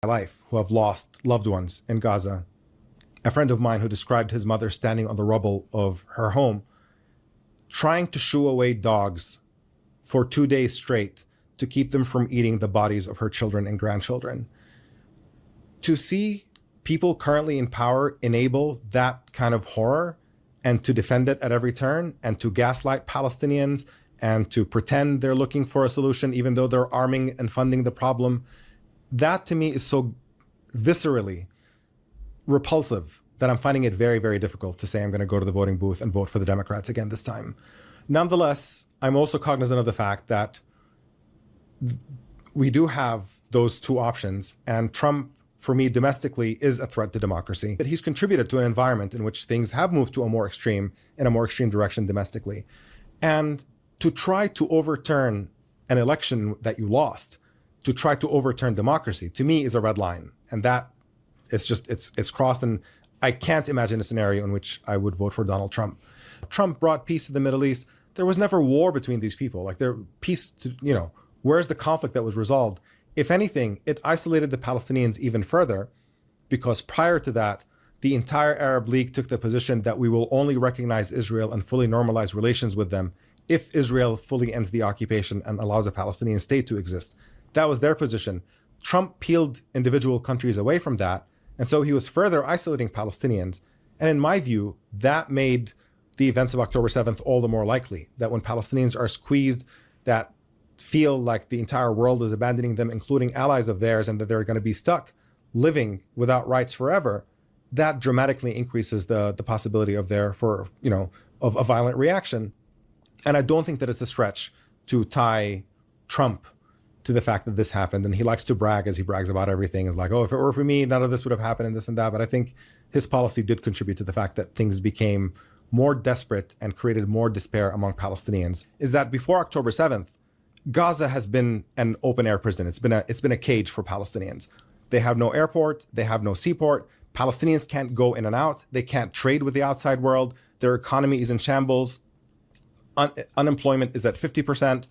my life who have lost loved ones in Gaza. A friend of mine who described his mother standing on the rubble of her home, trying to shoo away dogs for 2 days straight to keep them from eating the bodies of her children and grandchildren. To see people currently in power enable that kind of horror and to defend it at every turn and to gaslight Palestinians and to pretend they're looking for a solution even though they're arming and funding the problem, that to me is so viscerally repulsive that I'm finding it very, very difficult to say I'm going to go to the voting booth and vote for the Democrats again this time. Nonetheless, I'm also cognizant of the fact that we do have those two options, and Trump, for me, domestically, is a threat to democracy. But he's contributed to an environment in which things have moved to a more extreme direction domestically. And to try to overturn an election that you lost, to try to overturn democracy, to me is a red line. And that is just, it's crossed, and I can't imagine a scenario in which I would vote for Donald Trump. Trump brought peace to the Middle East. There was never war between these people. Like, there peace to, where's the conflict that was resolved? If anything, it isolated the Palestinians even further, because prior to that, the entire Arab League took the position that we will only recognize Israel and fully normalize relations with them if Israel fully ends the occupation and allows a Palestinian state to exist. That was their position. Trump peeled individual countries away from that, and so he was further isolating Palestinians. And in my view, that made the events of October 7th all the more likely, that when Palestinians are squeezed, that feel like the entire world is abandoning them, including allies of theirs, and that they're going to be stuck living without rights forever, that dramatically increases the possibility of of a violent reaction. And I don't think that it's a stretch to tie Trump to the fact that this happened. And he likes to brag, as he brags about everything. It's like, oh, if it were for me, none of this would have happened, and this and that. But I think his policy did contribute to the fact that things became more desperate and created more despair among Palestinians. Is that before October 7th, Gaza has been an open-air prison. It's been a cage for Palestinians. They have no airport. They have no seaport. Palestinians can't go in and out. They can't trade with the outside world. Their economy is in shambles. Unemployment is at 50%.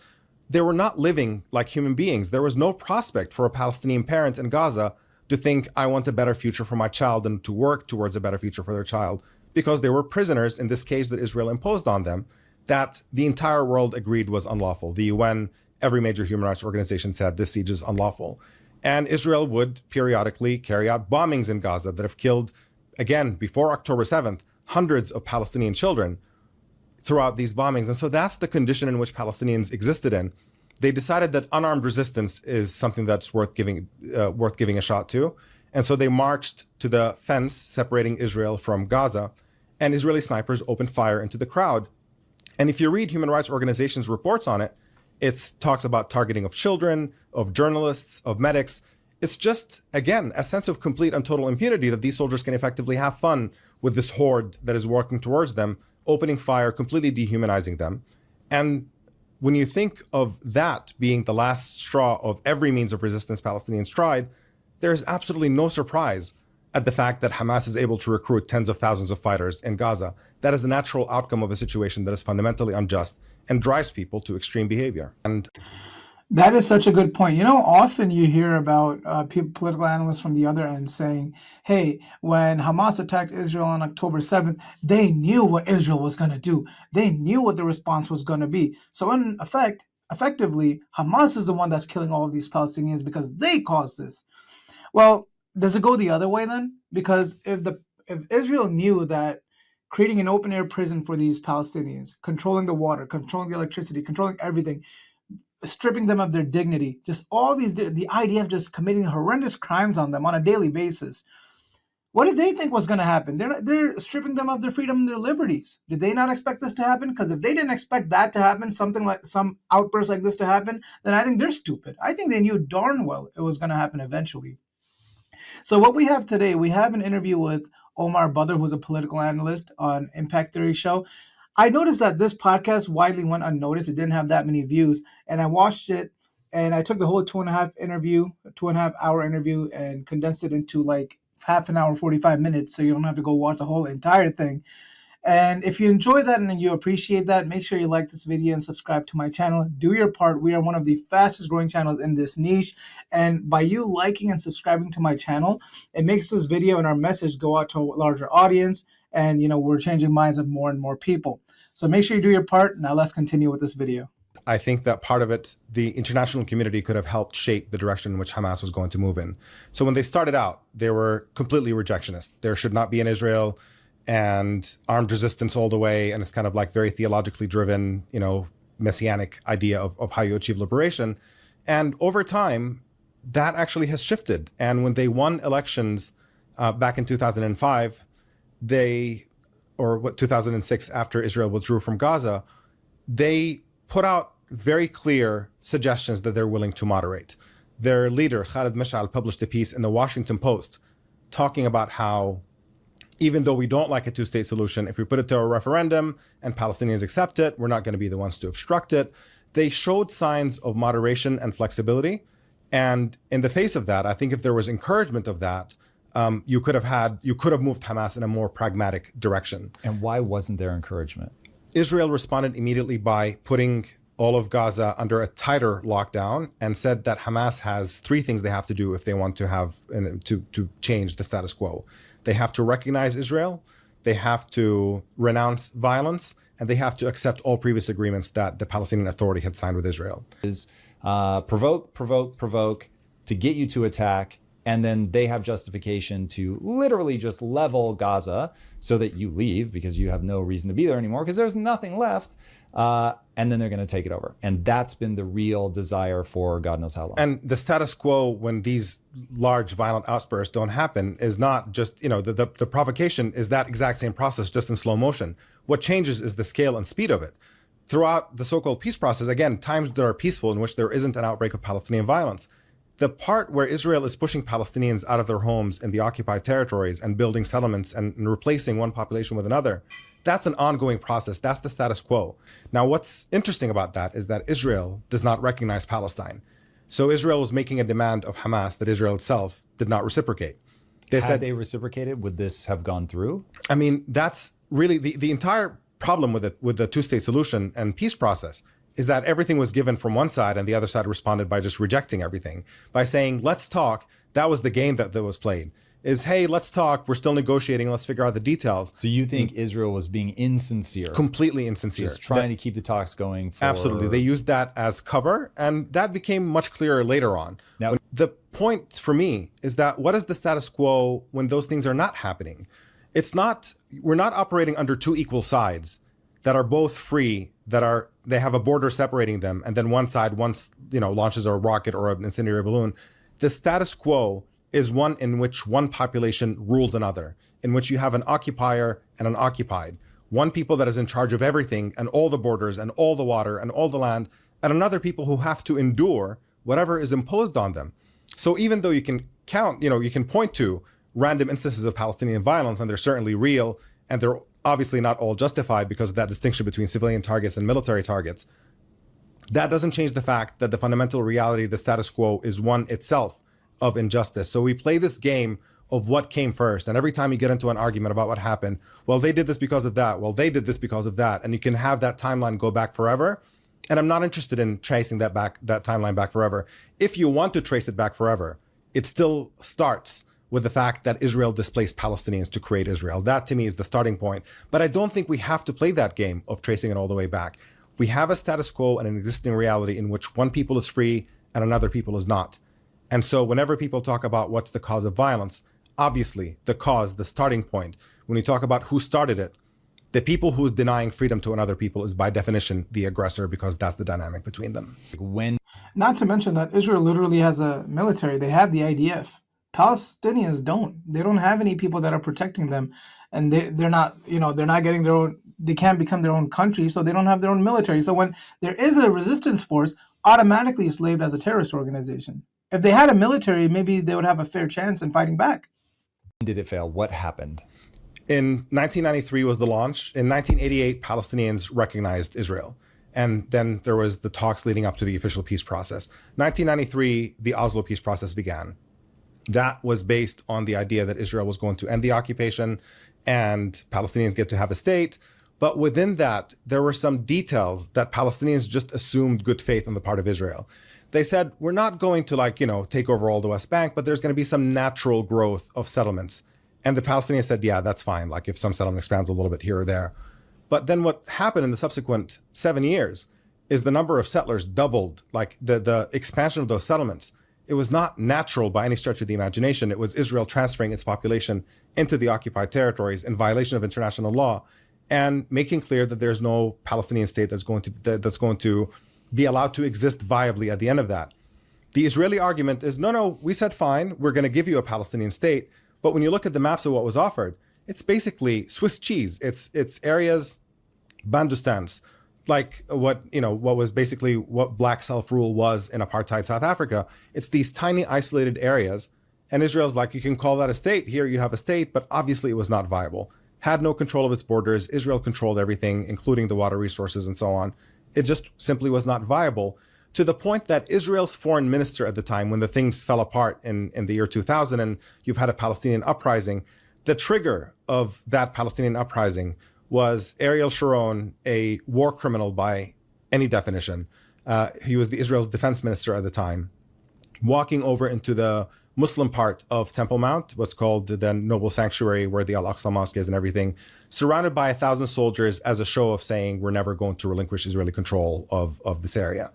They were not living like human beings. There was no prospect for a Palestinian parent in Gaza to think, I want a better future for my child, and to work towards a better future for their child, because they were prisoners in this case that Israel imposed on them, that the entire world agreed was unlawful. The UN, every major human rights organization said this siege is unlawful. And Israel would periodically carry out bombings in Gaza that have killed, again, before October 7th, hundreds of Palestinian children throughout these bombings. And so that's the condition in which Palestinians existed in. They decided that unarmed resistance is something that's worth giving a shot to. And so they marched to the fence separating Israel from Gaza, and Israeli snipers opened fire into the crowd. And if you read human rights organizations' reports on it, it talks about targeting of children, of journalists, of medics. It's just, again, a sense of complete and total impunity that these soldiers can effectively have fun with this horde that is working towards them, opening fire, completely dehumanizing them. And when you think of that being the last straw of every means of resistance Palestinians tried, there is absolutely no surprise at the fact that Hamas is able to recruit tens of thousands of fighters in Gaza. That is the natural outcome of a situation that is fundamentally unjust and drives people to extreme behavior. And that is such a good point. Often you hear about political analysts from the other end saying, hey, when Hamas attacked Israel on October 7th, they knew what Israel was going to do. They knew what the response was going to be. So in effectively, Hamas is the one that's killing all of these Palestinians because they caused this. Well, does it go the other way then? Because if Israel knew that creating an open-air prison for these Palestinians, controlling the water, controlling the electricity, controlling everything, stripping them of their dignity, just all these, the IDF just committing horrendous crimes on them on a daily basis. What did they think was going to happen? They're stripping them of their freedom and their liberties. Did they not expect this to happen? Because if they didn't expect that to happen, something like some outburst like this to happen, then I think they're stupid. I think they knew darn well it was going to happen eventually. So what we have today, we have an interview with Omar Baddar, who's a political analyst on Impact Theory show. I noticed that this podcast widely went unnoticed. It didn't have that many views. And I watched it, and I took the whole 2.5 hour interview, and condensed it into like half an hour, 45 minutes, so you don't have to go watch the whole entire thing. And if you enjoy that and you appreciate that, make sure you like this video and subscribe to my channel. Do your part. We are one of the fastest growing channels in this niche. And by you liking and subscribing to my channel, it makes this video and our message go out to a larger audience. And, we're changing minds of more and more people. So make sure you do your part. Now let's continue with this video. I think that part of it, the international community could have helped shape the direction in which Hamas was going to move in. So when they started out, they were completely rejectionist. There should not be an Israel, and armed resistance all the way. And it's kind of like very theologically driven, messianic idea of how you achieve liberation. And over time, that actually has shifted. And when they won elections back in 2005, 2006, after Israel withdrew from Gaza, they put out very clear suggestions that they're willing to moderate. Their leader, Khalid Mash'al, published a piece in the Washington Post talking about how even though we don't like a two-state solution, if we put it to a referendum and Palestinians accept it, we're not going to be the ones to obstruct it. They showed signs of moderation and flexibility. And in the face of that, I think if there was encouragement of that, you could have moved Hamas in a more pragmatic direction. And why wasn't there encouragement? Israel responded immediately by putting all of Gaza under a tighter lockdown and said that Hamas has three things they have to do if they want to have to change the status quo. They have to recognize Israel, they have to renounce violence, and they have to accept all previous agreements that the Palestinian Authority had signed with Israel. Is provoke to get you to attack, and then they have justification to literally just level Gaza so that you leave because you have no reason to be there anymore because there's nothing left. And then they're going to take it over. And that's been the real desire for God knows how long. And the status quo, when these large violent outbursts don't happen, is not just, the provocation is that exact same process, just in slow motion. What changes is the scale and speed of it. Throughout the so-called peace process, again, times that are peaceful in which there isn't an outbreak of Palestinian violence. The part where Israel is pushing Palestinians out of their homes in the occupied territories and building settlements and replacing one population with another, that's an ongoing process. That's the status quo. Now, what's interesting about that is that Israel does not recognize Palestine. So Israel was making a demand of Hamas that Israel itself did not reciprocate. Had they reciprocated, would this have gone through? I mean, that's really the entire problem with the two-state solution and peace process is that everything was given from one side and the other side responded by just rejecting everything, by saying, let's talk. That was the game that was played. Is, hey, let's talk. We're still negotiating. Let's figure out the details. So you think Israel was being insincere? Completely insincere. Just trying to keep the talks going. Absolutely. They used that as cover, and that became much clearer later on. Now, the point for me is that what is the status quo when those things are not happening? We're not operating under two equal sides that are both free, they have a border separating them, and then one side launches a rocket or an incendiary balloon. The status quo is one in which one population rules another, in which you have an occupier and an occupied. One people that is in charge of everything and all the borders and all the water and all the land, and another people who have to endure whatever is imposed on them. So even though you can you can point to random instances of Palestinian violence, and they're certainly real, and they're obviously not all justified because of that distinction between civilian targets and military targets, that doesn't change the fact that the fundamental reality, the status quo, is one itself of injustice. So we play this game of what came first. And every time you get into an argument about what happened, well, they did this because of that. Well, they did this because of that. And you can have that timeline go back forever. And I'm not interested in tracing that timeline back forever. If you want to trace it back forever, it still starts with the fact that Israel displaced Palestinians to create Israel. That to me is the starting point. But I don't think we have to play that game of tracing it all the way back. We have a status quo and an existing reality in which one people is free and another people is not. And so whenever people talk about what's the cause of violence, obviously the starting point, when we talk about who started it, the people who's denying freedom to another people is by definition the aggressor, because that's the dynamic between them. Not to mention that Israel literally has a military. They have the IDF. Palestinians don't. They don't have any people that are protecting them, and they're not getting their own. They can't become their own country, so they don't have their own military. So when there is a resistance force, automatically it's labeled as a terrorist organization. If they had a military, maybe they would have a fair chance in fighting back. Did it fail? What happened? In 1993 was the launch. In 1988, Palestinians recognized Israel. And then there was the talks leading up to the official peace process. 1993, the Oslo peace process began. That was based on the idea that Israel was going to end the occupation and Palestinians get to have a state. But within that, there were some details that Palestinians just assumed good faith on the part of Israel. They said, we're not going to take over all the West Bank, but there's going to be some natural growth of settlements. And the Palestinians said, yeah, that's fine. Like if some settlement expands a little bit here or there. But then what happened in the subsequent 7 years is the number of settlers doubled, like the expansion of those settlements. It was not natural by any stretch of the imagination. It was Israel transferring its population into the occupied territories in violation of international law and making clear that there's no Palestinian state that's going to be allowed to exist viably at the end of that. The Israeli argument is, no, we said fine, we're going to give you a Palestinian state. But when you look at the maps of what was offered, it's basically Swiss cheese. It's areas, Bandustans, like what was basically what black self-rule was in apartheid South Africa. It's these tiny isolated areas. And Israel's like, you can call that a state. Here you have a state, but obviously it was not viable. Had no control of its borders. Israel controlled everything, including the water resources and so on. It just simply was not viable, to the point that Israel's foreign minister at the time, when the things fell apart in the year 2000 and you've had a Palestinian uprising, the trigger of that Palestinian uprising was Ariel Sharon, a war criminal by any definition. He was Israel's defense minister at the time, walking over into the Muslim part of Temple Mount, what's called the Noble Sanctuary, where the Al-Aqsa Mosque is and everything, surrounded by 1,000 soldiers as a show of saying, we're never going to relinquish Israeli control of this area.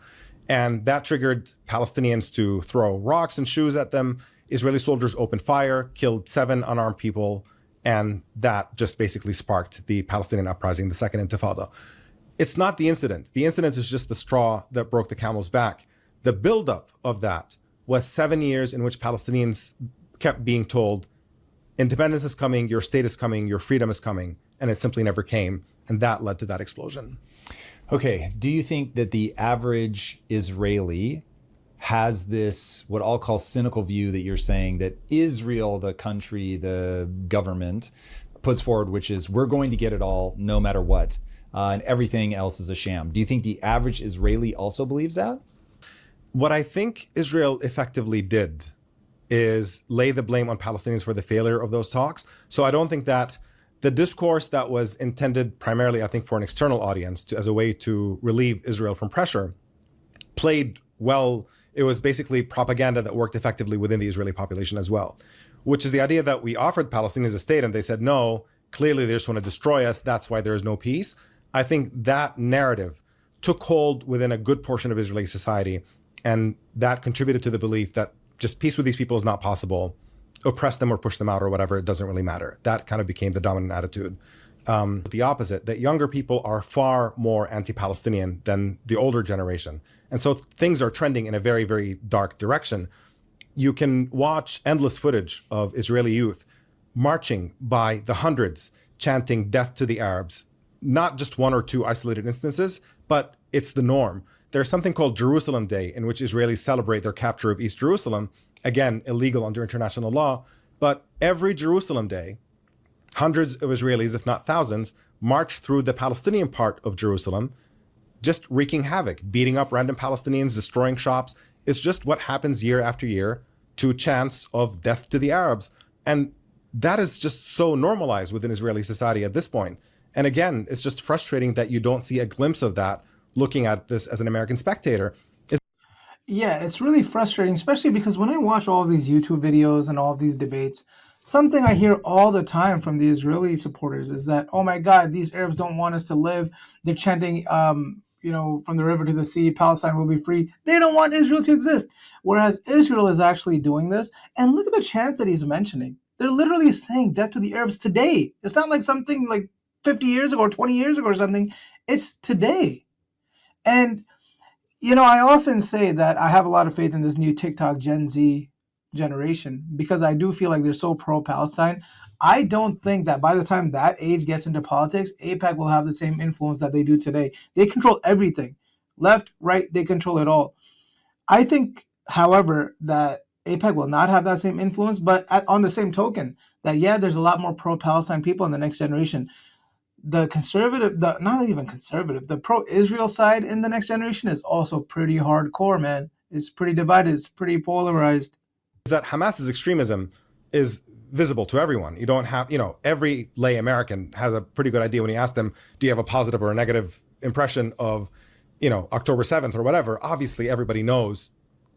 And that triggered Palestinians to throw rocks and shoes at them. Israeli soldiers opened fire, killed 7 unarmed people, and that just basically sparked the Palestinian uprising, the Second Intifada. It's not the incident. The incident is just the straw that broke the camel's back. The buildup of that was 7 years in which Palestinians kept being told, independence is coming, your state is coming, your freedom is coming, and it simply never came. And that led to that explosion. Okay, do you think that the average Israeli has this, what I'll call cynical view that you're saying that Israel, the country, the government, puts forward, which is we're going to get it all no matter what, and everything else is a sham? Do you think the average Israeli also believes that? What I think Israel effectively did is lay the blame on Palestinians for the failure of those talks. So I don't think that the discourse that was intended primarily, I think, for an external audience as a way to relieve Israel from pressure played well. It was basically propaganda that worked effectively within the Israeli population as well, which is the idea that we offered Palestinians a state and they said, no, clearly they just want to destroy us. That's why there is no peace. I think that narrative took hold within a good portion of Israeli society. And that contributed to the belief that just peace with these people is not possible. Oppress them or push them out or whatever, it doesn't really matter. That kind of became the dominant attitude. The opposite, that younger people are far more anti-Palestinian than the older generation. And so things are trending in a very, very dark direction. You can watch endless footage of Israeli youth marching by the hundreds, chanting death to the Arabs. Not just 1 or 2 isolated instances, but it's the norm. There's something called Jerusalem Day, in which Israelis celebrate their capture of East Jerusalem. Again, illegal under international law. But every Jerusalem Day, hundreds of Israelis, if not thousands, march through the Palestinian part of Jerusalem, just wreaking havoc, beating up random Palestinians, destroying shops. It's just what happens year after year to chants of death to the Arabs. And that is just so normalized within Israeli society at this point. And again, it's just frustrating that you don't see a glimpse of that looking at this as an American spectator. Yeah, it's really frustrating, especially because when I watch all of these YouTube videos and all of these debates, something I hear all the time from the Israeli supporters is that, oh my God, these Arabs don't want us to live. They're chanting, from the river to the sea, Palestine will be free. They don't want Israel to exist. Whereas Israel is actually doing this. And look at the chants that he's mentioning. They're literally saying death to the Arabs today. It's not like something like 50 years ago or 20 years ago or something. It's today. And, I often say that I have a lot of faith in this new TikTok Gen Z generation because I do feel like they're so pro-Palestine. I don't think that by the time that age gets into politics, AIPAC will have the same influence that they do today. They control everything. Left, right, they control it all. I think, however, that AIPAC will not have that same influence, but on the same token, that, there's a lot more pro-Palestine people in the next generation. The conservative, not even conservative, the pro-Israel side in the next generation is also pretty hardcore, man. It's pretty divided. It's pretty polarized. That Hamas's extremism is visible to everyone. You don't have, every lay American has a pretty good idea when you ask them, do you have a positive or a negative impression of, October 7th or whatever? Obviously, everybody knows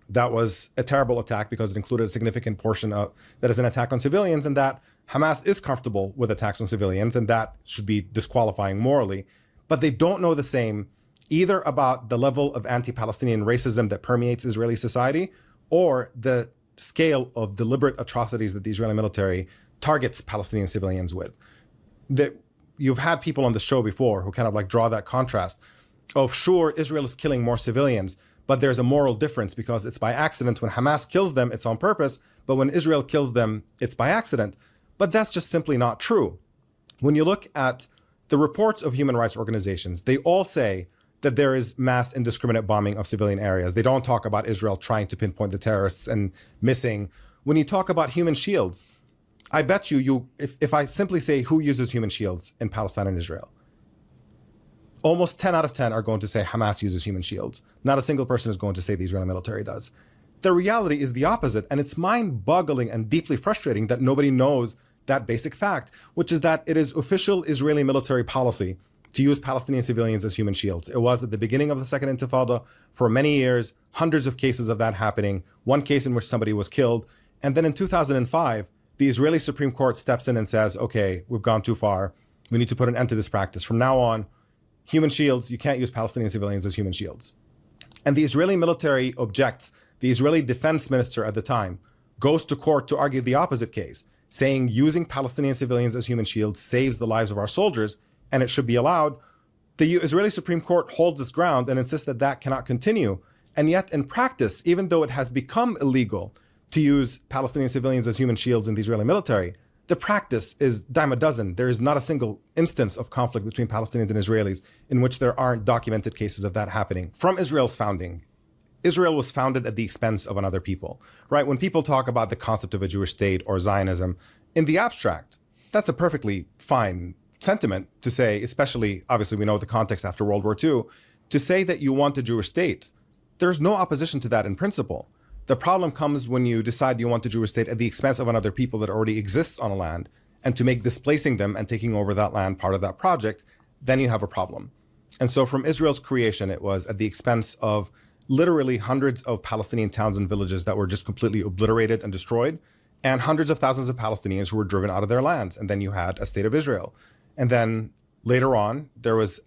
that was a terrible attack because it included a significant portion of that is an attack on civilians, and that Hamas is comfortable with attacks on civilians, and that should be disqualifying morally. But they don't know the same either about the level of anti-Palestinian racism that permeates Israeli society, or the scale of deliberate atrocities that the Israeli military targets Palestinian civilians with. That you've had people on the show before who kind of like draw that contrast of, sure, Israel is killing more civilians, but there's a moral difference because it's by accident. When Hamas kills them, it's on purpose, but when Israel kills them, it's by accident. But that's just simply not true. When you look at the reports of human rights organizations, they all say that there is mass indiscriminate bombing of civilian areas. They don't talk about Israel trying to pinpoint the terrorists and missing. When you talk about human shields, I bet if I simply say who uses human shields in Palestine and Israel, almost 10 out of 10 are going to say Hamas uses human shields. Not a single person is going to say the Israeli military does. The reality is the opposite, and it's mind-boggling and deeply frustrating that nobody knows that basic fact, which is that it is official Israeli military policy to use Palestinian civilians as human shields. It was at the beginning of the Second Intifada for many years, hundreds of cases of that happening, one case in which somebody was killed. And then in 2005, the Israeli Supreme Court steps in and says, okay, we've gone too far. We need to put an end to this practice. From now on, human shields, you can't use Palestinian civilians as human shields. And the Israeli military objects. The Israeli defense minister at the time goes to court to argue the opposite case, saying using Palestinian civilians as human shields saves the lives of our soldiers, and it should be allowed. The Israeli Supreme Court holds its ground and insists that that cannot continue. And yet in practice, even though it has become illegal to use Palestinian civilians as human shields in the Israeli military, the practice is dime a dozen. There is not a single instance of conflict between Palestinians and Israelis in which there aren't documented cases of that happening. From Israel's founding, Israel was founded at the expense of another people, right? When people talk about the concept of a Jewish state or Zionism, in the abstract, that's a perfectly fine sentiment to say, especially, obviously, we know the context after World War II, to say that you want a Jewish state. There's no opposition to that in principle. The problem comes when you decide you want a Jewish state at the expense of another people that already exists on a land, and to make displacing them and taking over that land part of that project, then you have a problem. And so from Israel's creation, it was at the expense of literally hundreds of Palestinian towns and villages that were just completely obliterated and destroyed, and hundreds of thousands of Palestinians who were driven out of their lands. And then you had a state of Israel. And then later on, there was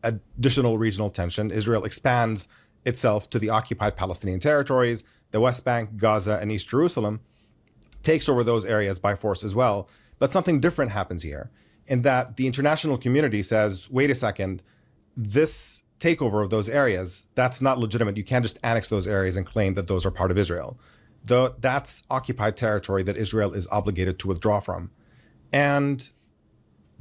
additional regional tension. Israel expands itself to the occupied Palestinian territories, the West Bank, Gaza, and East Jerusalem, takes over those areas by force as well. But something different happens here, in that the international community says, wait a second, this takeover of those areas, that's not legitimate. You can't just annex those areas and claim that those are part of Israel. Though that's occupied territory that Israel is obligated to withdraw from. And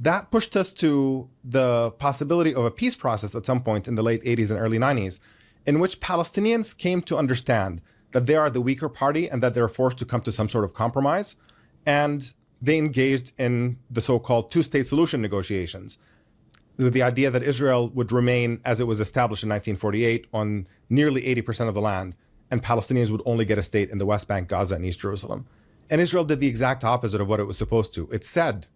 that pushed us to the possibility of a peace process at some point in the late 80s and early 90s, in which Palestinians came to understand that they are the weaker party and that they're forced to come to some sort of compromise. And they engaged in the so-called two-state solution negotiations, with the idea that Israel would remain as it was established in 1948 on nearly 80% of the land, and Palestinians would only get a state in the West Bank, Gaza, and East Jerusalem. And Israel did the exact opposite of what it was supposed to. It said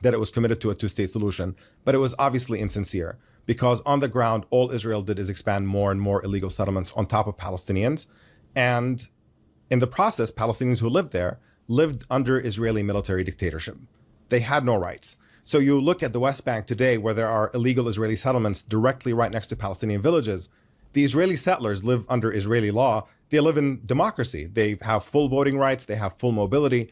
that it was committed to a two-state solution, but it was obviously insincere, because on the ground, all Israel did is expand more and more illegal settlements on top of Palestinians. And in the process, Palestinians who lived there lived under Israeli military dictatorship. They had no rights. So you look at the West Bank today, where there are illegal Israeli settlements directly right next to Palestinian villages. The Israeli settlers live under Israeli law. They live in democracy. They have full voting rights. They have full mobility.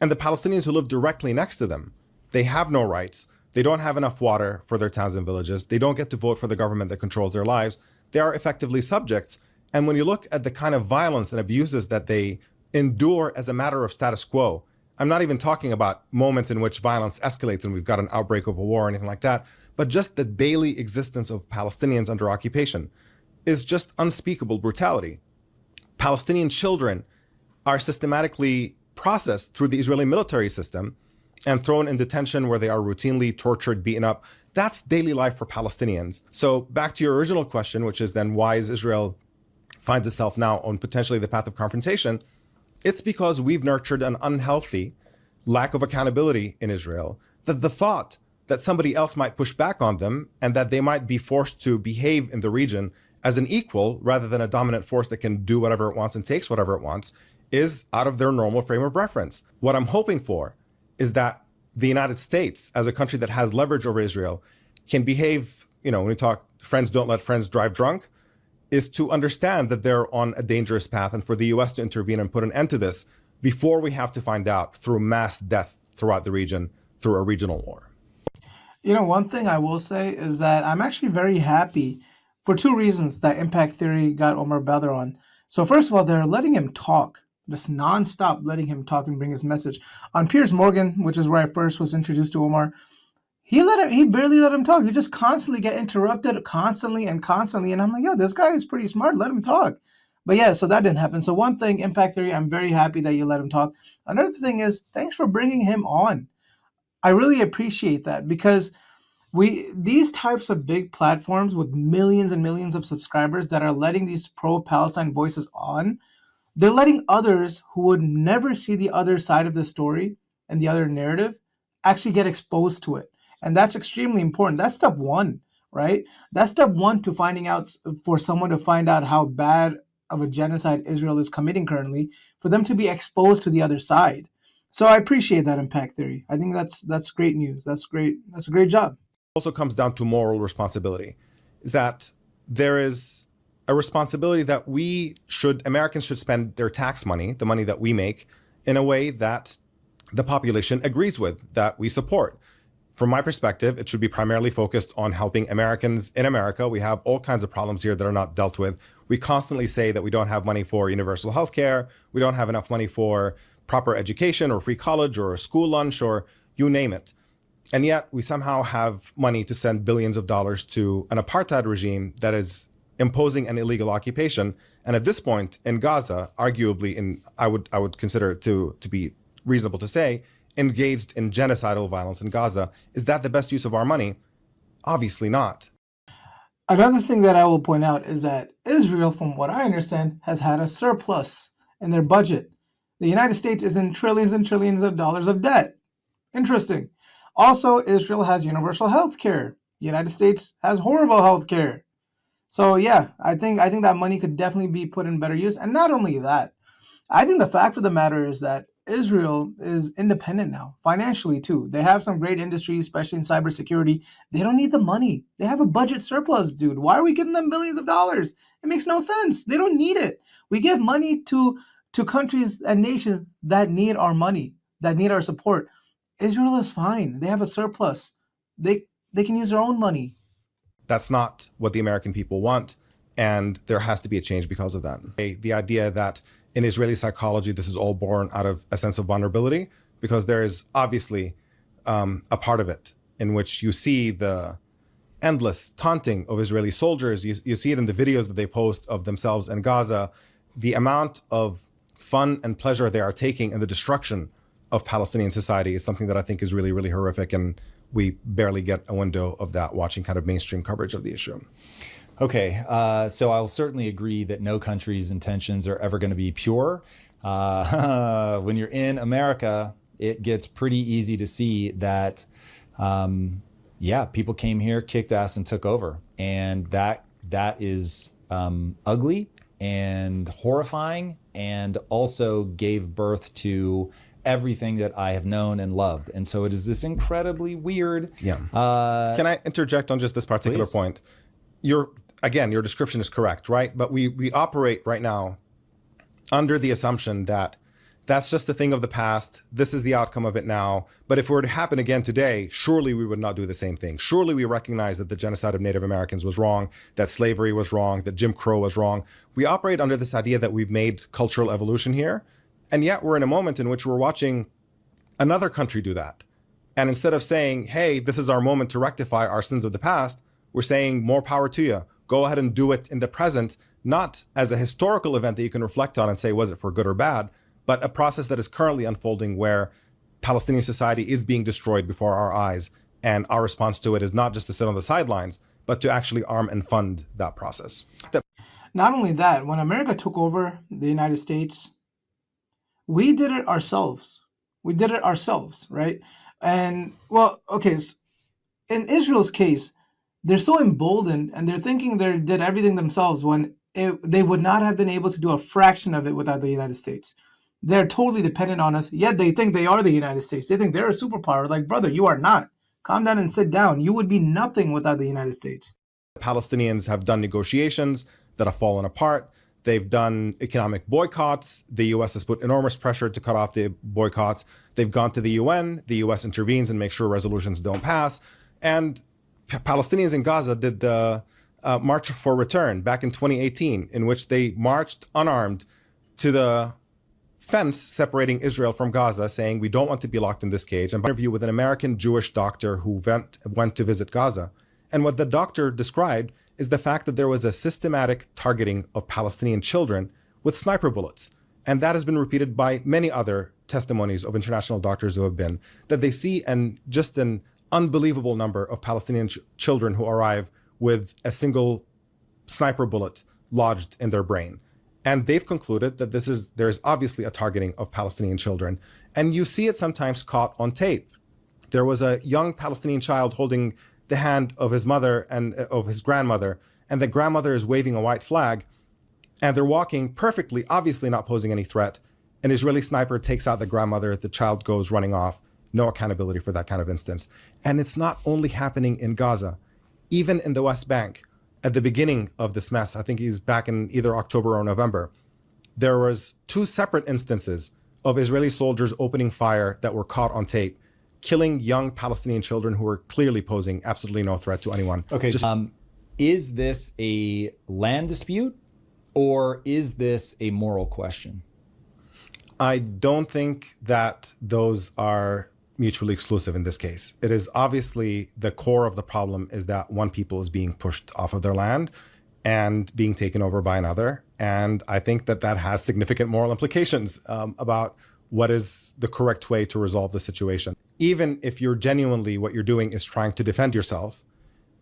And the Palestinians who live directly next to them, they have no rights. They don't have enough water for their towns and villages. They don't get to vote for the government that controls their lives. They are effectively subjects. And when you look at the kind of violence and abuses that they endure as a matter of status quo, I'm not even talking about moments in which violence escalates and we've got an outbreak of a war or anything like that, but just the daily existence of Palestinians under occupation is just unspeakable brutality. Palestinian children are systematically processed through the Israeli military system and thrown in detention where they are routinely tortured, beaten up. That's daily life for Palestinians. So back to your original question, which is then why is Israel finds itself now on potentially the path of confrontation? It's because we've nurtured an unhealthy lack of accountability in Israel, that the thought that somebody else might push back on them and that they might be forced to behave in the region as an equal rather than a dominant force that can do whatever it wants and takes whatever it wants is out of their normal frame of reference. What I'm hoping for is that the United States, as a country that has leverage over Israel, can behave, when we talk friends don't let friends drive drunk, is to understand that they're on a dangerous path and for the US to intervene and put an end to this before we have to find out through mass death throughout the region through a regional war. One thing I will say is that I'm actually very happy for two reasons that Impact Theory got Omar Baddar on. So first of all, they're letting him talk, just nonstop letting him talk and bring his message. On Piers Morgan, which is where I first was introduced to Omar, he barely let him talk. He just constantly get interrupted constantly. And I'm like, yo, this guy is pretty smart. Let him talk. But yeah, so that didn't happen. So one thing, Impact Theory, I'm very happy that you let him talk. Another thing is, thanks for bringing him on. I really appreciate that because these types of big platforms with millions and millions of subscribers that are letting these pro-Palestine voices on, they're letting others who would never see the other side of the story and the other narrative actually get exposed to it. And that's extremely important. That's step one, right? That's step one to finding out, for someone to find out how bad of a genocide Israel is committing currently, for them to be exposed to the other side. So I appreciate that, Impact Theory. I think that's great news. That's great. That's a great job. Also comes down to moral responsibility, is that there is a responsibility that Americans should spend their tax money, the money that we make, in a way that the population agrees with, that we support. From my perspective, it should be primarily focused on helping Americans in America. We have all kinds of problems here that are not dealt with. We constantly say that we don't have money for universal health care. We don't have enough money for proper education or free college or a school lunch or you name it. And yet we somehow have money to send billions of dollars to an apartheid regime that is imposing an illegal occupation. And at this point in Gaza, arguably, I would consider it to be reasonable to say, engaged in genocidal violence in Gaza. Is that the best use of our money? Obviously not. Another thing that I will point out is that Israel, from what I understand, has had a surplus in their budget. The United States is in trillions and trillions of dollars of debt. Interesting. Also, Israel has universal health care. The United States has horrible health care. So yeah, I think that money could definitely be put in better use. And not only that, I think the fact of the matter is that Israel is independent now, financially too. They have some great industries, especially in cybersecurity. They don't need the money. They have a budget surplus, dude. Why are we giving them billions of dollars? It makes no sense. They don't need it. We give money to countries and nations that need our money, that need our support. Israel is fine. They have a surplus. They can use their own money. That's not what the American people want, and there has to be a change because of that. The idea that in Israeli psychology, this is all born out of a sense of vulnerability, because there is obviously a part of it in which you see the endless taunting of Israeli soldiers. You see it in the videos that they post of themselves in Gaza, the amount of fun and pleasure they are taking in the destruction of Palestinian society is something that I think is really, really horrific. And we barely get a window of that watching kind of mainstream coverage of the issue. Okay, so I'll certainly agree that no country's intentions are ever going to be pure. When you're in America, it gets pretty easy to see that, people came here, kicked ass, and took over. And that is ugly and horrifying, and also gave birth to everything that I have known and loved. And so it is this incredibly weird. Yeah. Can I interject on just this particular point? Your description is correct, right? But we operate right now under the assumption that that's just a thing of the past. This is the outcome of it now. But if it were to happen again today, surely we would not do the same thing. Surely we recognize that the genocide of Native Americans was wrong, that slavery was wrong, that Jim Crow was wrong. We operate under this idea that we've made cultural evolution here. And yet we're in a moment in which we're watching another country do that. And instead of saying, hey, this is our moment to rectify our sins of the past, we're saying more power to you. Go ahead and do it in the present, not as a historical event that you can reflect on and say, was it for good or bad, but a process that is currently unfolding where Palestinian society is being destroyed before our eyes. And our response to it is not just to sit on the sidelines, but to actually arm and fund that process. Not only that, when America took over the United States, we did it ourselves. We did it ourselves, right? And well, okay, in Israel's case, they're so emboldened and they're thinking they did everything themselves when they would not have been able to do a fraction of it without the United States. They're totally dependent on us, yet they think they are the United States. They think they're a superpower. Like, brother, you are not. Calm down and sit down. You would be nothing without the United States. Palestinians have done negotiations that have fallen apart. They've done economic boycotts. The U.S. has put enormous pressure to cut off the boycotts. They've gone to the UN. The U.S. intervenes and makes sure resolutions don't pass. And Palestinians in Gaza did the March for Return back in 2018, in which they marched unarmed to the fence separating Israel from Gaza, saying, we don't want to be locked in this cage. And by interview with an American Jewish doctor who went to visit Gaza. And what the doctor described is the fact that there was a systematic targeting of Palestinian children with sniper bullets. And that has been repeated by many other testimonies of international doctors who have been, that they see just an unbelievable number of Palestinian children who arrive with a single sniper bullet lodged in their brain. And they've concluded that there is obviously a targeting of Palestinian children. And you see it sometimes caught on tape. There was a young Palestinian child holding the hand of his mother and of his grandmother, and the grandmother is waving a white flag, and they're walking perfectly, obviously not posing any threat. An Israeli sniper takes out the grandmother, the child goes running off. No accountability for that kind of instance. And it's not only happening in Gaza, even in the West Bank. At the beginning of this mess, I think he's back in either October or November, there was 2 separate instances of Israeli soldiers opening fire that were caught on tape, killing young Palestinian children who were clearly posing absolutely no threat to anyone. Okay, is this a land dispute or is this a moral question? I don't think that those are mutually exclusive in this case. It is obviously the core of the problem is that one people is being pushed off of their land and being taken over by another. And I think that that has significant moral implications about what is the correct way to resolve the situation. Even if you're genuinely, what you're doing is trying to defend yourself,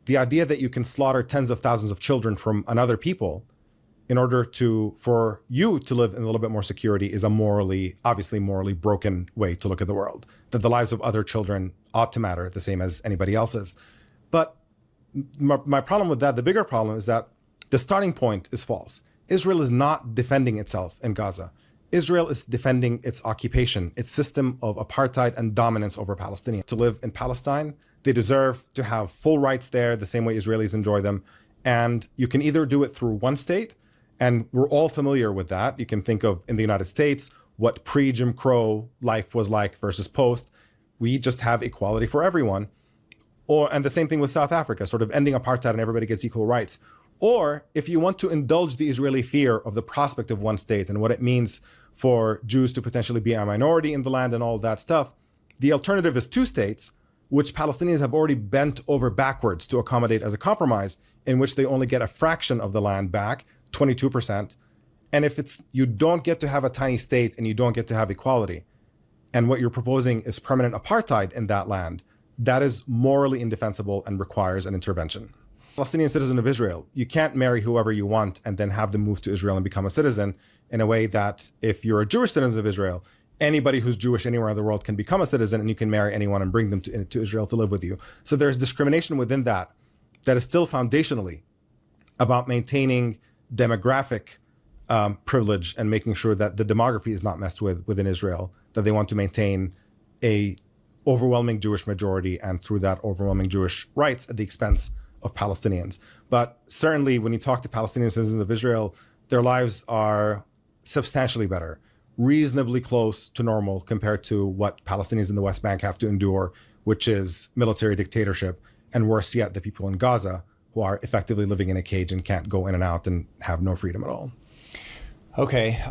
the idea that you can slaughter tens of thousands of children from another people in order for you to live in a little bit more security is a obviously morally broken way to look at the world, that the lives of other children ought to matter the same as anybody else's. But my problem with that, the bigger problem is that the starting point is false. Israel is not defending itself in Gaza. Israel is defending its occupation, its system of apartheid and dominance over Palestinians. To live in Palestine, they deserve to have full rights there the same way Israelis enjoy them. And you can either do it through one state, and we're all familiar with that. You can think of, in the United States, what pre-Jim Crow life was like versus post. We just have equality for everyone. And the same thing with South Africa, sort of ending apartheid and everybody gets equal rights. Or if you want to indulge the Israeli fear of the prospect of one state and what it means for Jews to potentially be a minority in the land and all that stuff, the alternative is 2 states, which Palestinians have already bent over backwards to accommodate as a compromise, in which they only get a fraction of the land back, 22%. And if you don't get to have a tiny state and you don't get to have equality, and what you're proposing is permanent apartheid in that land, that is morally indefensible and requires an intervention. Palestinian citizen of Israel, you can't marry whoever you want and then have them move to Israel and become a citizen, in a way that if you're a Jewish citizen of Israel, anybody who's Jewish anywhere in the world can become a citizen and you can marry anyone and bring them to Israel to live with you. So there's discrimination within that is still foundationally about maintaining demographic privilege and making sure that the demography is not messed with within Israel, that they want to maintain a overwhelming Jewish majority and through that overwhelming Jewish rights at the expense of Palestinians. But certainly when you talk to Palestinian citizens of Israel, their lives are substantially better, reasonably close to normal compared to what Palestinians in the West Bank have to endure, which is military dictatorship, and worse yet, the people in Gaza who are effectively living in a cage and can't go in and out and have no freedom at all. Okay.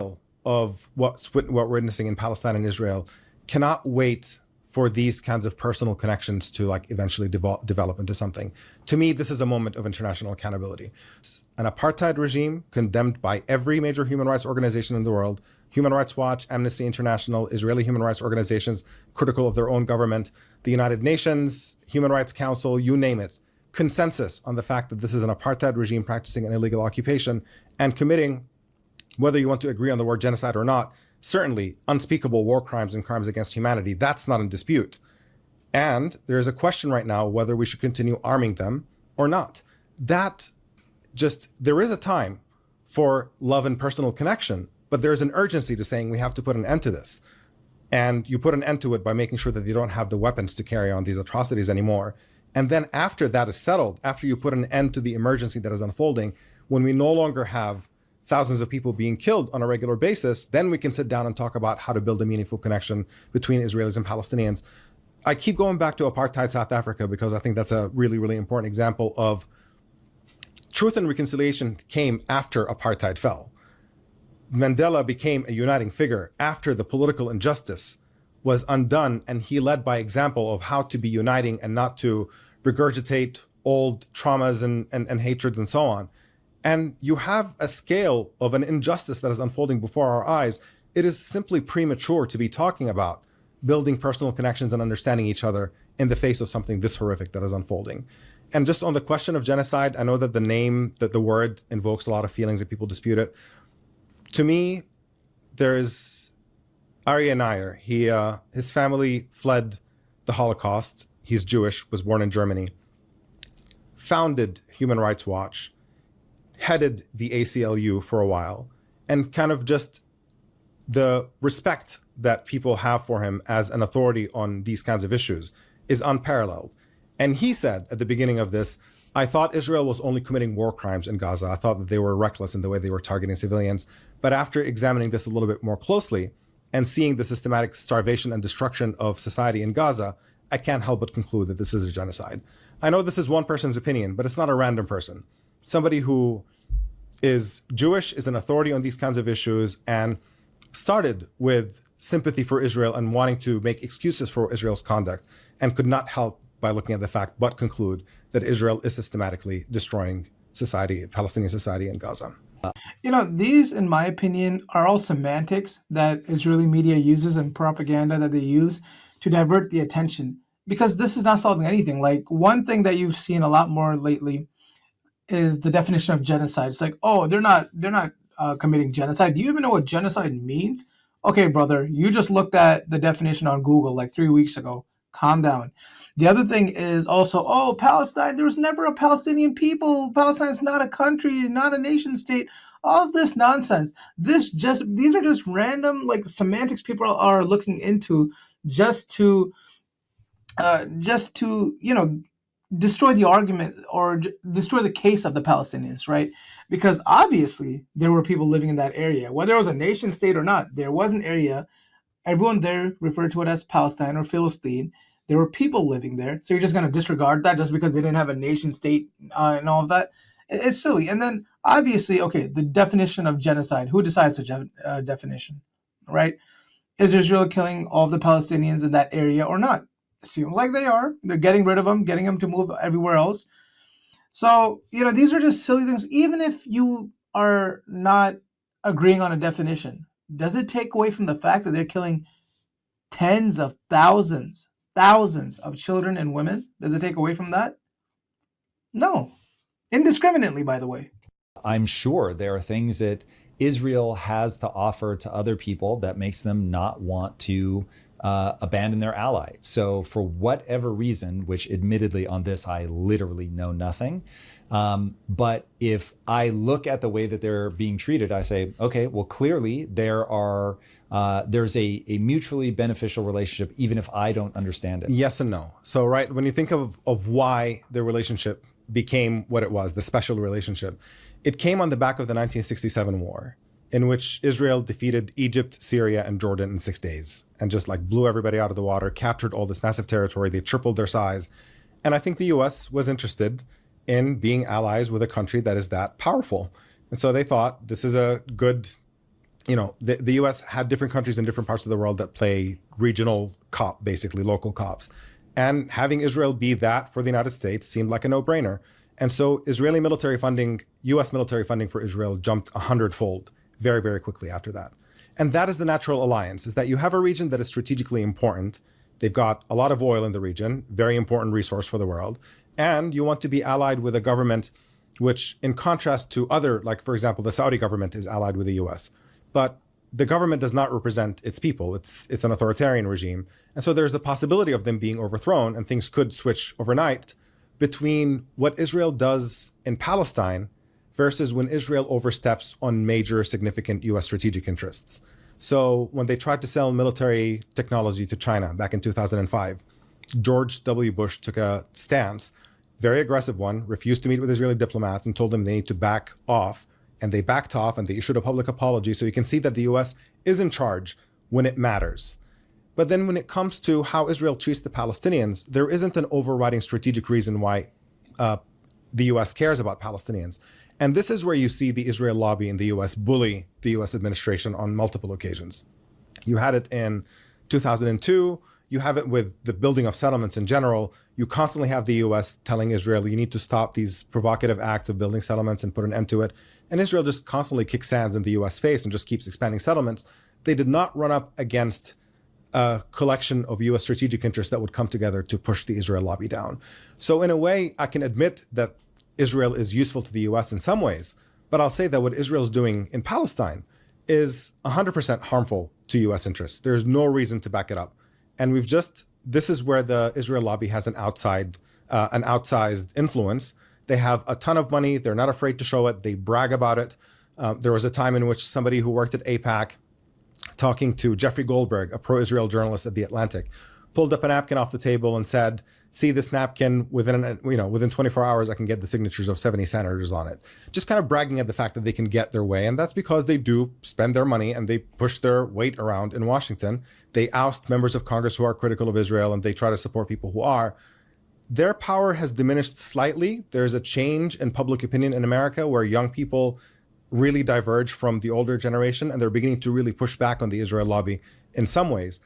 Of what we're witnessing in Palestine and Israel cannot wait for these kinds of personal connections to eventually develop into something. To me, this is a moment of international accountability. An apartheid regime condemned by every major human rights organization in the world, Human Rights Watch, Amnesty International, Israeli human rights organizations critical of their own government, the United Nations, Human Rights Council, you name it, consensus on the fact that this is an apartheid regime practicing an illegal occupation and committing, whether you want to agree on the word genocide or not, certainly unspeakable war crimes and crimes against humanity. That's not in dispute. And there is a question right now whether we should continue arming them or not. There is a time for love and personal connection, but there's an urgency to saying we have to put an end to this. And you put an end to it by making sure that you don't have the weapons to carry on these atrocities anymore. And then after that is settled, after you put an end to the emergency that is unfolding, when we no longer have thousands of people being killed on a regular basis, then we can sit down and talk about how to build a meaningful connection between Israelis and Palestinians. I keep going back to apartheid South Africa because I think that's a really, really important example of truth and reconciliation came after apartheid fell. Mandela became a uniting figure after the political injustice was undone, and he led by example of how to be uniting and not to regurgitate old traumas and hatreds and so on. And you have a scale of an injustice that is unfolding before our eyes. It is simply premature to be talking about building personal connections and understanding each other in the face of something this horrific that is unfolding. And just on the question of genocide, I know that the word invokes a lot of feelings and people dispute it. To me, there is Aryeh Nair. His family fled the Holocaust. He's Jewish, was born in Germany, founded Human Rights Watch, headed the ACLU for a while, and kind of just the respect that people have for him as an authority on these kinds of issues is unparalleled. And he said at the beginning of this, I thought Israel was only committing war crimes in Gaza. I thought that they were reckless in the way they were targeting civilians. But after examining this a little bit more closely and seeing the systematic starvation and destruction of society in Gaza, I can't help but conclude that this is a genocide. I know this is one person's opinion, but it's not a random person. Somebody who is Jewish, is an authority on these kinds of issues, and started with sympathy for Israel and wanting to make excuses for Israel's conduct, and could not help by looking at the fact but conclude that Israel is systematically destroying society, Palestinian society in Gaza. These, in my opinion, are all semantics that Israeli media uses and propaganda that they use to divert the attention, because this is not solving anything. Like, one thing that you've seen a lot more lately is the definition of genocide. It's like, oh, they're not committing genocide. Do you even know what genocide means? Okay, brother, you just looked at the definition on Google like 3 weeks ago. Calm down. The other thing is also, oh, Palestine, there was never a Palestinian people. Palestine is not a country, not a nation state. All of this nonsense. These are just random like semantics people are looking into just to destroy the argument or destroy the case of the Palestinians, right? Because obviously there were people living in that area, whether it was a nation state or not. There was an area. Everyone there referred to it as Palestine or Philistine. There were people living there. So you're just going to disregard that just because they didn't have a nation state and all of that? It's silly. And then obviously, okay, the definition of genocide. Who decides the definition, right? Is Israel killing all of the Palestinians in that area or not? It seems like they are. They're getting rid of them, getting them to move everywhere else. So, these are just silly things. Even if you are not agreeing on a definition, does it take away from the fact that they're killing tens of thousands of children and women? Does it take away from that? No. Indiscriminately, by the way. I'm sure there are things that Israel has to offer to other people that makes them not want to abandon their ally. So for whatever reason, which admittedly on this, I literally know nothing. But if I look at the way that they're being treated, I say, okay, well, clearly there's a mutually beneficial relationship, even if I don't understand it. Yes and no. So, right, when you think of why the relationship became what it was, the special relationship, it came on the back of the 1967 war, in which Israel defeated Egypt, Syria, and Jordan in 6 days and just like blew everybody out of the water, captured all this massive territory. They tripled their size. And I think the US was interested in being allies with a country that is that powerful. And so they thought this is a good, the US had different countries in different parts of the world that play regional cop, basically local cops. And having Israel be that for the United States seemed like a no-brainer. And so Israeli military funding, US military funding for Israel jumped 100-fold very, very quickly after that. And that is the natural alliance, is that you have a region that is strategically important. They've got a lot of oil in the region, very important resource for the world. And you want to be allied with a government which, in contrast to other, like, for example, the Saudi government is allied with the US. But the government does not represent its people. It's an authoritarian regime. And so there's the possibility of them being overthrown, and things could switch overnight between what Israel does in Palestine versus when Israel oversteps on major significant US strategic interests. So when they tried to sell military technology to China back in 2005, George W. Bush took a stance, very aggressive one, refused to meet with Israeli diplomats and told them they need to back off. And they backed off and they issued a public apology. So you can see that the US is in charge when it matters. But then when it comes to how Israel treats the Palestinians, there isn't an overriding strategic reason why the US cares about Palestinians. And this is where you see the Israel lobby in the US bully the US administration on multiple occasions. You had it in 2002. You have it with the building of settlements in general. You constantly have the US telling Israel, you need to stop these provocative acts of building settlements and put an end to it. And Israel just constantly kicks sands in the US face and just keeps expanding settlements. They did not run up against a collection of US strategic interests that would come together to push the Israel lobby down. So in a way, I can admit that Israel is useful to the US in some ways, but I'll say that what Israel's doing in Palestine is 100% harmful to US interests. There's no reason to back it up. And this is where the Israel lobby has an outsized influence. They have a ton of money. They're not afraid to show it. They brag about it. There was a time in which somebody who worked at AIPAC, talking to Jeffrey Goldberg, a pro-Israel journalist at The Atlantic, pulled up a napkin off the table and said, see this napkin, within 24 hours, I can get the signatures of 70 senators on it. Just kind of bragging at the fact that they can get their way. And that's because they do spend their money and they push their weight around in Washington. They oust members of Congress who are critical of Israel and they try to support people who are. Their power has diminished slightly. There's a change in public opinion in America where young people really diverge from the older generation and they're beginning to really push back on the Israel lobby in some ways.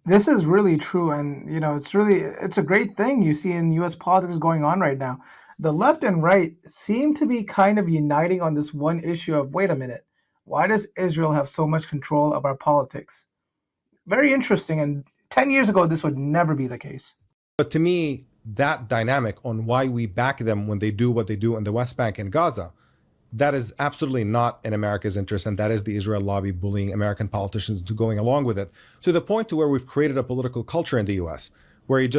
This is really true, and it's a great thing you see in U.S. politics going on right now. The left and right seem to be kind of uniting on this one issue of, wait a minute, why does Israel have so much control of our politics? Very interesting, and 10 years ago, this would never be the case. But to me, that dynamic on why we back them when they do what they do in the West Bank and Gaza, that is absolutely not in America's interest, and that is the Israel lobby bullying American politicians into going along with it, to the point to where we've created a political culture in the US where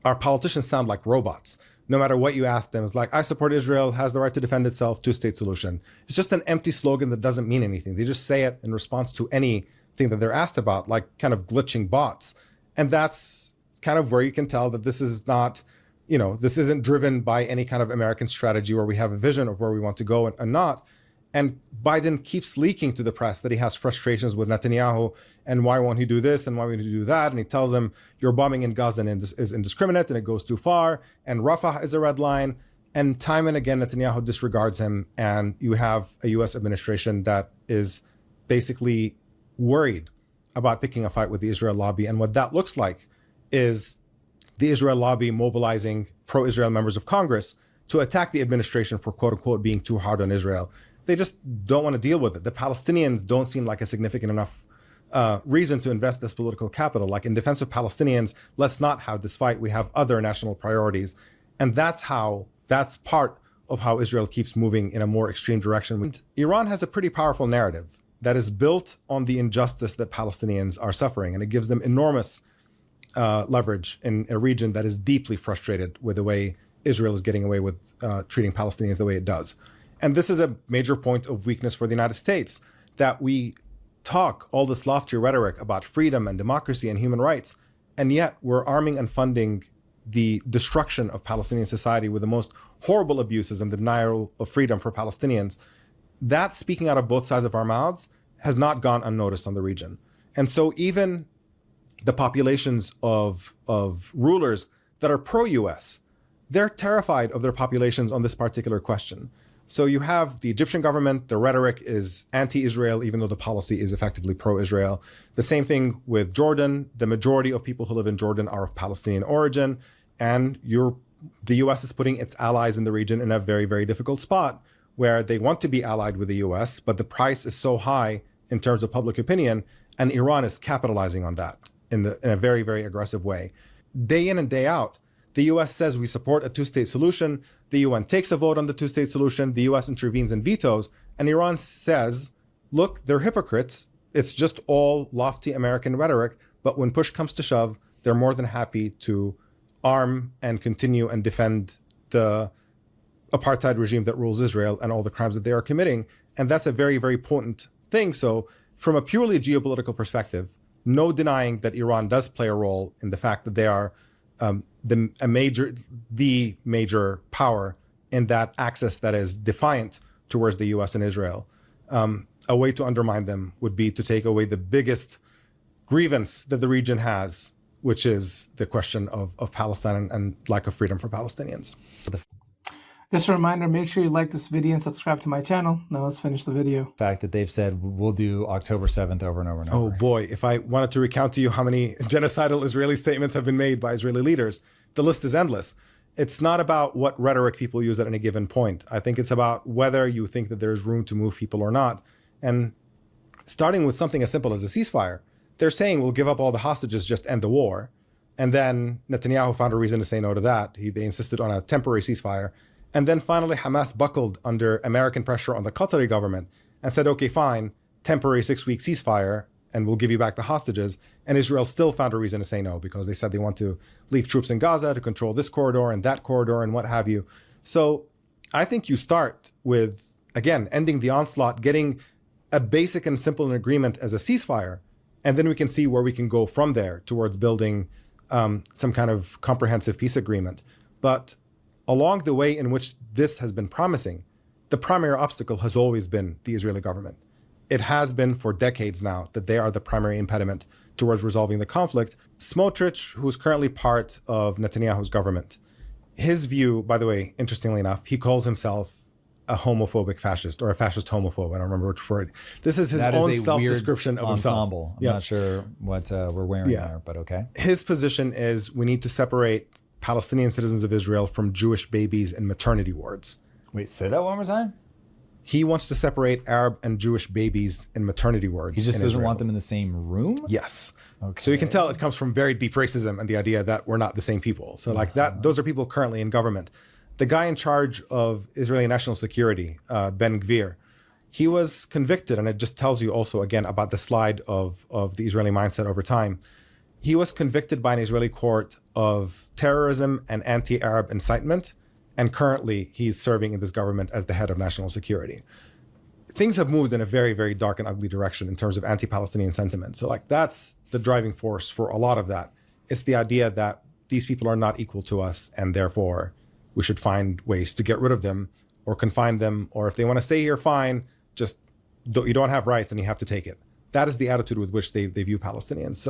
our politicians sound like robots. No matter what you ask them, it's like, I support Israel, has the right to defend itself, two-state solution. It's just an empty slogan that doesn't mean anything. They just say it in response to anything that they're asked about, like kind of glitching bots. And that's kind of where you can tell that this is not, this isn't driven by any kind of American strategy where we have a vision of where we want to go and not. And Biden keeps leaking to the press that he has frustrations with Netanyahu and why won't he do this and why won't he do that? And he tells him your bombing in Gaza is indiscriminate and it goes too far. And Rafah is a red line. And time and again, Netanyahu disregards him. And you have a US administration that is basically worried about picking a fight with the Israel lobby. And what that looks like is the Israel lobby mobilizing pro-Israel members of Congress to attack the administration for quote unquote being too hard on Israel. They just don't want to deal with it. The Palestinians don't seem like a significant enough reason to invest this political capital. Like in defense of Palestinians, let's not have this fight. We have other national priorities. And that's part of how Israel keeps moving in a more extreme direction. And Iran has a pretty powerful narrative that is built on the injustice that Palestinians are suffering. And it gives them enormous leverage in a region that is deeply frustrated with the way Israel is getting away with treating Palestinians the way it does. And this is a major point of weakness for the United States, that we talk all this lofty rhetoric about freedom and democracy and human rights, and yet we're arming and funding the destruction of Palestinian society with the most horrible abuses and the denial of freedom for Palestinians. That, speaking out of both sides of our mouths, has not gone unnoticed on the region. And so even the populations of rulers that are pro-US, they're terrified of their populations on this particular question. So you have the Egyptian government, the rhetoric is anti-Israel, even though the policy is effectively pro-Israel. The same thing with Jordan. The majority of people who live in Jordan are of Palestinian origin. And the US is putting its allies in the region in a very, very difficult spot where they want to be allied with the US, but the price is so high in terms of public opinion, and Iran is capitalizing on that in a very, very aggressive way. Day in and day out, the US says we support a two-state solution. The UN takes a vote on the two-state solution. The US intervenes and vetoes. And Iran says, look, they're hypocrites. It's just all lofty American rhetoric. But when push comes to shove, they're more than happy to arm and continue and defend the apartheid regime that rules Israel and all the crimes that they are committing. And that's a very, very potent thing. So from a purely geopolitical perspective, no denying that Iran does play a role in the fact that they are the major power in that axis that is defiant towards the US and Israel. A way to undermine them would be to take away the biggest grievance that the region has, which is the question of Palestine and lack of freedom for Palestinians. Just a reminder, make sure you like this video and subscribe to my channel. Now let's finish the video. Fact that they've said we'll do October 7th over and over and over. Oh boy, if I wanted to recount to you how many genocidal Israeli statements have been made by Israeli leaders, the list is endless. It's not about what rhetoric people use at any given point. I think it's about whether you think that there's room to move people or not. And starting with something as simple as a ceasefire, they're saying we'll give up all the hostages, just end the war. And then Netanyahu found a reason to say no to that. They insisted on a temporary ceasefire. And then finally, Hamas buckled under American pressure on the Qatari government and said, okay, fine, temporary 6-week ceasefire, and we'll give you back the hostages. And Israel still found a reason to say no, because they said they want to leave troops in Gaza to control this corridor and that corridor and what have you. So I think you start with, again, ending the onslaught, getting a basic and simple agreement as a ceasefire, and then we can see where we can go from there towards building some kind of comprehensive peace agreement. But along the way in which this has been promising, the primary obstacle has always been the Israeli government. It has been for decades now that they are the primary impediment towards resolving the conflict. Smotrich, who's currently part of Netanyahu's government, his view, by the way, interestingly enough, he calls himself a homophobic fascist or a fascist homophobe. I don't remember which word. This is his own self-description of himself. I'm not sure what we're wearing there, but okay. His position is we need to separate Palestinian citizens of Israel from Jewish babies in maternity wards. Wait, say that one more time? He wants to separate Arab and Jewish babies in maternity wards. He just doesn't Israel. want them in the same room? Yes. Okay. So you can tell it comes from very deep racism and the idea that we're not the same people. So like that, those are people currently in government. The guy in charge of Israeli national security, Ben Gvir, he was convicted, and it just tells you also again about the slide of the Israeli mindset over time. He was convicted by an Israeli court of terrorism and anti-Arab incitement, and currently he's serving in this government as the head of national security. Things have moved in a very, very dark and ugly direction in terms of anti-Palestinian sentiment. So like that's the driving force for a lot of that. It's the idea that these people are not equal to us, and therefore we should find ways to get rid of them or confine them, or if they want to stay here, fine, just you don't have rights and you have to take it. That is the attitude with which they view Palestinians. So